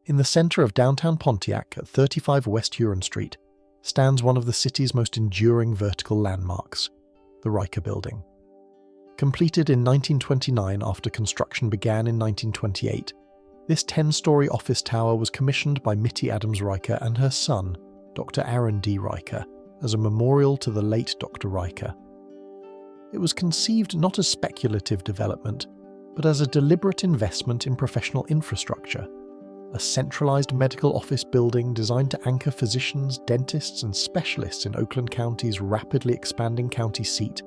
In the center of downtown Pontiac at 35 West Huron Street stands one of the city's most enduring vertical landmarks, the Riker Building. Completed in 1929 after construction began in 1928, this 10-story office tower was commissioned by Mittie Adams Riker and her son, Dr. Aaron D. Riker, as a memorial to the late Dr. Riker. It was conceived not as speculative development, but as a deliberate investment in professional infrastructure, a centralized medical office building designed to anchor physicians, dentists, and specialists in Oakland County's rapidly expanding county seat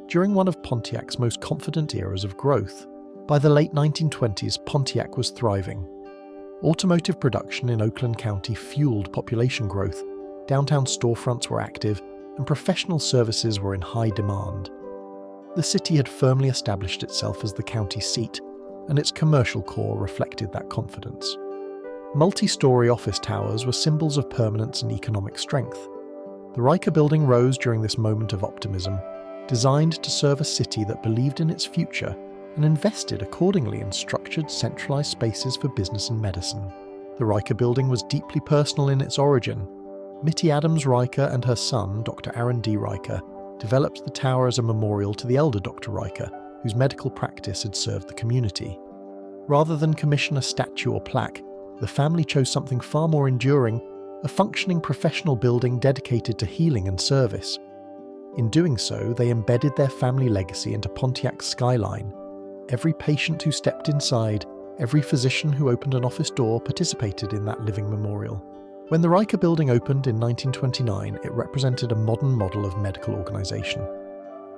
during one of Pontiac's most confident eras of growth. By the late 1920s, Pontiac was thriving. Automotive production in Oakland County fueled population growth, downtown storefronts were active, and professional services were in high demand. The city had firmly established itself as the county seat, and its commercial core reflected that confidence. Multi-story office towers were symbols of permanence and economic strength. The Riker Building rose during this moment of optimism, designed to serve a city that believed in its future and invested accordingly in structured, centralized spaces for business and medicine. The Riker Building was deeply personal in its origin. Mittie Adams Riker and her son, Dr. Aaron D. Riker, developed the tower as a memorial to the elder Dr. Riker, whose medical practice had served the community. Rather than commission a statue or plaque, the family chose something far more enduring, a functioning professional building dedicated to healing and service. In doing so, they embedded their family legacy into Pontiac's skyline. Every patient who stepped inside, every physician who opened an office door participated in that living memorial. When the Riker Building opened in 1929, it represented a modern model of medical organization.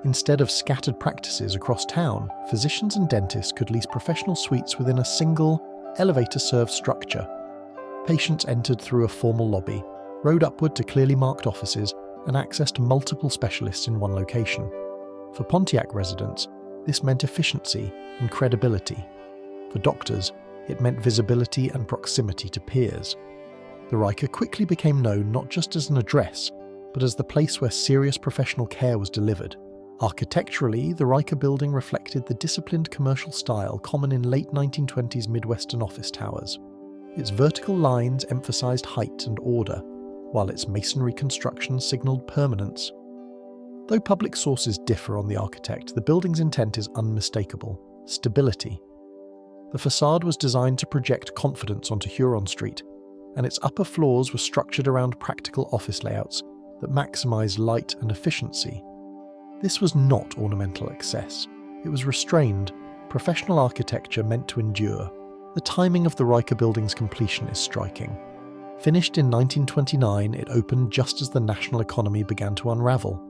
Instead of scattered practices across town, physicians and dentists could lease professional suites within a single, elevator-served structure. Patients entered through a formal lobby, rode upward to clearly marked offices, and accessed multiple specialists in one location. For Pontiac residents, this meant efficiency and credibility. For doctors, it meant visibility and proximity to peers. The Riker quickly became known not just as an address, but as the place where serious professional care was delivered. Architecturally, the Riker Building reflected the disciplined commercial style common in late 1920s Midwestern office towers. Its vertical lines emphasized height and order, while its masonry construction signaled permanence. Though public sources differ on the architect, the building's intent is unmistakable: stability. The facade was designed to project confidence onto Huron Street, and its upper floors were structured around practical office layouts that maximized light and efficiency. This was not ornamental excess. It was restrained, professional architecture meant to endure. The timing of the Riker Building's completion is striking. Finished in 1929, it opened just as the national economy began to unravel.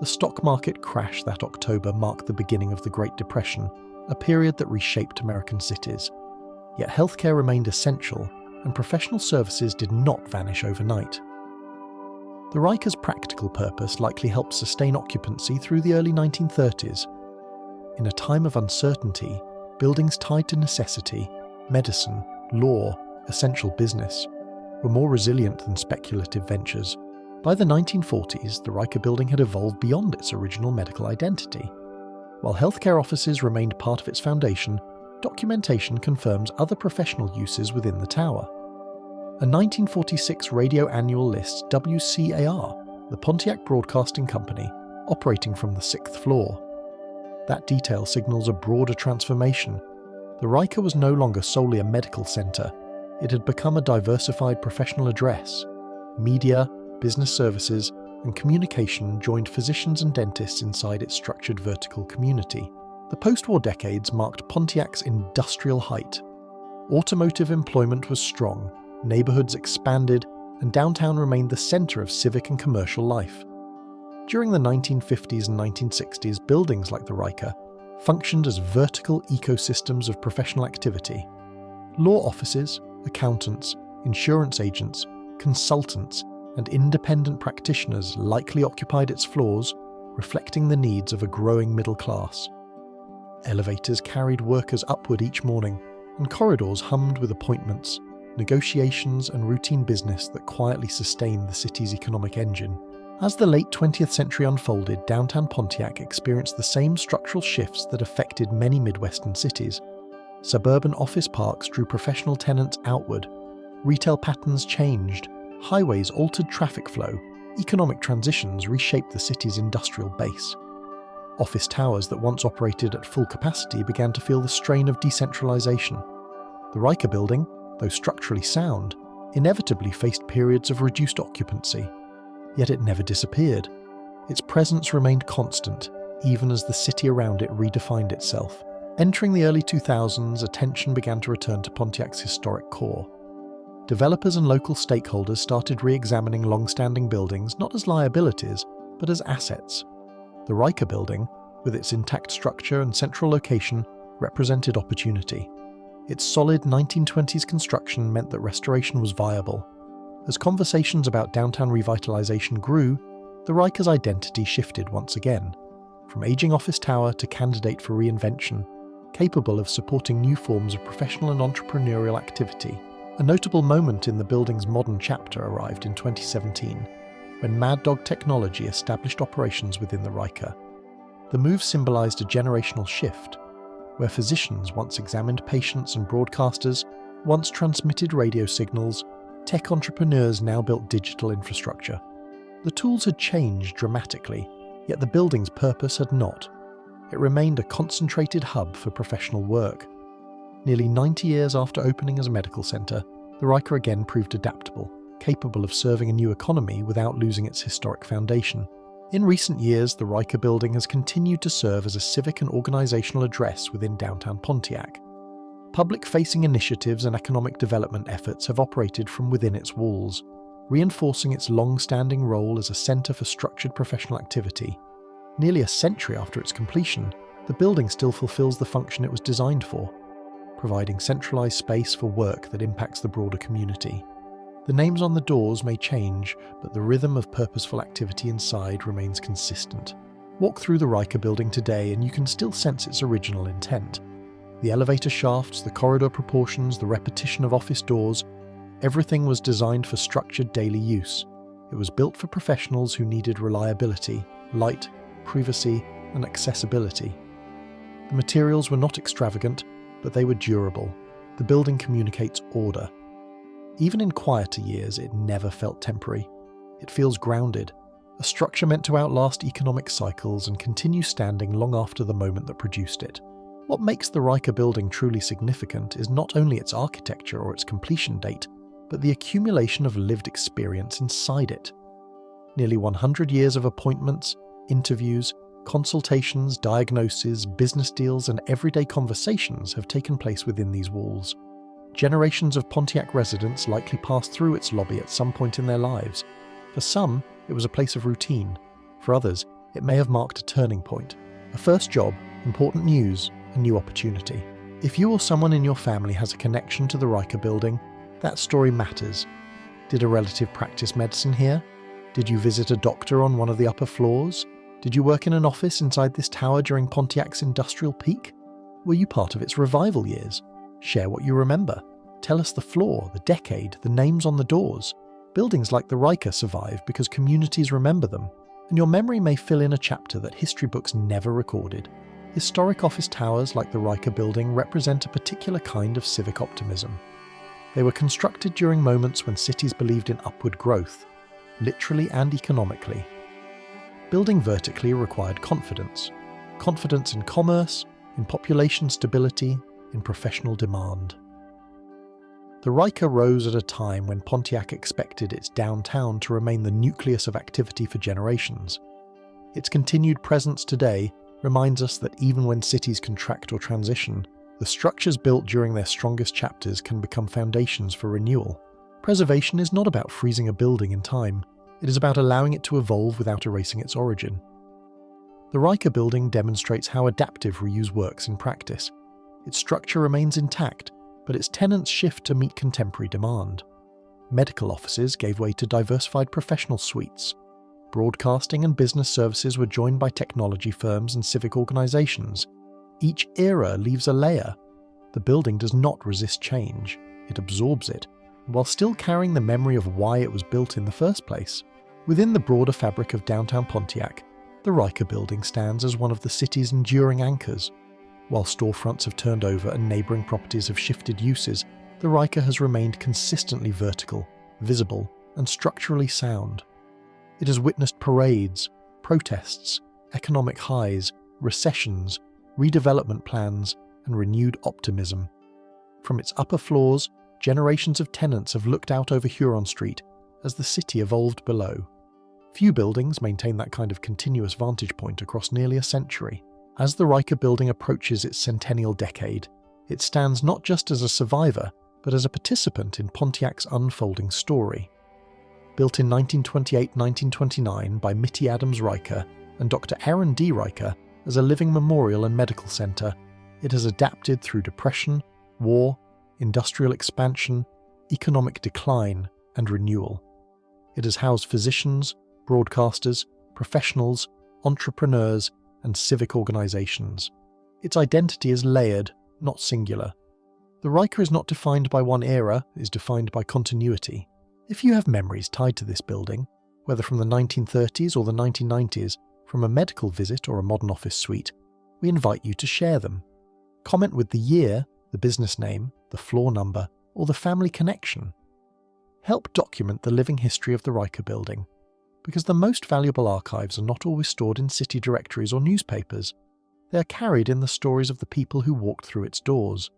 The stock market crash that October marked the beginning of the Great Depression, a period that reshaped American cities. Yet healthcare remained essential, and professional services did not vanish overnight. The Riker's practical purpose likely helped sustain occupancy through the early 1930s. In a time of uncertainty, buildings tied to necessity, medicine, law, essential business, were more resilient than speculative ventures. By the 1940s, the Riker Building had evolved beyond its original medical identity. While healthcare offices remained part of its foundation, documentation confirms other professional uses within the tower. A 1946 radio annual lists WCAR, the Pontiac Broadcasting Company, operating from the 6th floor. That detail signals a broader transformation. The Riker was no longer solely a medical center. It had become a diversified professional address. Media, business services, and communication joined physicians and dentists inside its structured vertical community. The post-war decades marked Pontiac's industrial height. Automotive employment was strong, neighborhoods expanded, and downtown remained the center of civic and commercial life. During the 1950s and 1960s, buildings like the Riker functioned as vertical ecosystems of professional activity. Law offices, accountants, insurance agents, consultants, and independent practitioners likely occupied its floors, reflecting the needs of a growing middle class. Elevators carried workers upward each morning, and corridors hummed with appointments, negotiations, and routine business that quietly sustained the city's economic engine. As the late 20th century unfolded, downtown Pontiac experienced the same structural shifts that affected many Midwestern cities. Suburban office parks drew professional tenants outward. Retail patterns changed, highways altered traffic flow, economic transitions reshaped the city's industrial base. Office towers that once operated at full capacity began to feel the strain of decentralization. The Riker Building, though structurally sound, inevitably faced periods of reduced occupancy. Yet it never disappeared. Its presence remained constant, even as the city around it redefined itself. Entering the early 2000s, attention began to return to Pontiac's historic core. Developers and local stakeholders started re-examining long-standing buildings not as liabilities, but as assets. The Riker Building, with its intact structure and central location, represented opportunity. Its solid 1920s construction meant that restoration was viable. As conversations about downtown revitalization grew, the Riker's identity shifted once again, from aging office tower to candidate for reinvention, capable of supporting new forms of professional and entrepreneurial activity. A notable moment in the building's modern chapter arrived in 2017, when Mad Dog Technology established operations within the Riker. The move symbolized a generational shift, where physicians once examined patients and broadcasters, once transmitted radio signals, tech entrepreneurs now built digital infrastructure. The tools had changed dramatically, yet the building's purpose had not. It remained a concentrated hub for professional work. Nearly 90 years after opening as a medical center, the Riker again proved adaptable, capable of serving a new economy without losing its historic foundation. In recent years, the Riker Building has continued to serve as a civic and organizational address within downtown Pontiac. Public-facing initiatives and economic development efforts have operated from within its walls, reinforcing its long-standing role as a center for structured professional activity. Nearly a century after its completion, the building still fulfills the function it was designed for, providing centralized space for work that impacts the broader community. The names on the doors may change, but the rhythm of purposeful activity inside remains consistent. Walk through the Riker Building today and you can still sense its original intent. The elevator shafts, the corridor proportions, the repetition of office doors, everything was designed for structured daily use. It was built for professionals who needed reliability, light, privacy, and accessibility. The materials were not extravagant, but they were durable. The building communicates order. Even in quieter years, it never felt temporary. It feels grounded, a structure meant to outlast economic cycles and continue standing long after the moment that produced it. What makes the Riker Building truly significant is not only its architecture or its completion date, but the accumulation of lived experience inside it. Nearly 100 years of appointments, interviews, consultations, diagnoses, business deals, and everyday conversations have taken place within these walls. Generations of Pontiac residents likely passed through its lobby at some point in their lives. For some, it was a place of routine. For others, it may have marked a turning point. A first job, important news, a new opportunity. If you or someone in your family has a connection to the Riker Building, that story matters. Did a relative practice medicine here? Did you visit a doctor on one of the upper floors? Did you work in an office inside this tower during Pontiac's industrial peak? Were you part of its revival years? Share what you remember. Tell us the floor, the decade, the names on the doors. Buildings like the Riker survive because communities remember them, and your memory may fill in a chapter that history books never recorded. Historic office towers like the Riker Building represent a particular kind of civic optimism. They were constructed during moments when cities believed in upward growth, literally and economically. Building vertically required confidence. Confidence in commerce, in population stability, in professional demand. The Riker rose at a time when Pontiac expected its downtown to remain the nucleus of activity for generations. Its continued presence today reminds us that even when cities contract or transition, the structures built during their strongest chapters can become foundations for renewal. Preservation is not about freezing a building in time, it is about allowing it to evolve without erasing its origin. The Riker Building demonstrates how adaptive reuse works in practice. Its structure remains intact, but its tenants shift to meet contemporary demand. Medical offices gave way to diversified professional suites. Broadcasting and business services were joined by technology firms and civic organizations. Each era leaves a layer. The building does not resist change, it absorbs it, while still carrying the memory of why it was built in the first place. Within the broader fabric of downtown Pontiac, the Riker Building stands as one of the city's enduring anchors. While storefronts have turned over and neighbouring properties have shifted uses, the Riker has remained consistently vertical, visible, and structurally sound. It has witnessed parades, protests, economic highs, recessions, redevelopment plans, and renewed optimism. From its upper floors, generations of tenants have looked out over Huron Street as the city evolved below. Few buildings maintain that kind of continuous vantage point across nearly a century. As the Riker Building approaches its centennial decade, it stands not just as a survivor, but as a participant in Pontiac's unfolding story. Built in 1928-1929 by Mitty Adams Riker and Dr. Aaron D. Riker as a living memorial and medical centre, it has adapted through depression, war, industrial expansion, economic decline, and renewal. It has housed physicians, broadcasters, professionals, entrepreneurs, and civic organisations. Its identity is layered, not singular. The Riker is not defined by one era, it is defined by continuity. If you have memories tied to this building, whether from the 1930s or the 1990s, from a medical visit or a modern office suite, we invite you to share them. Comment with the year, the business name, the floor number, or the family connection. Help document the living history of the Riker Building, because the most valuable archives are not always stored in city directories or newspapers. They are carried in the stories of the people who walked through its doors.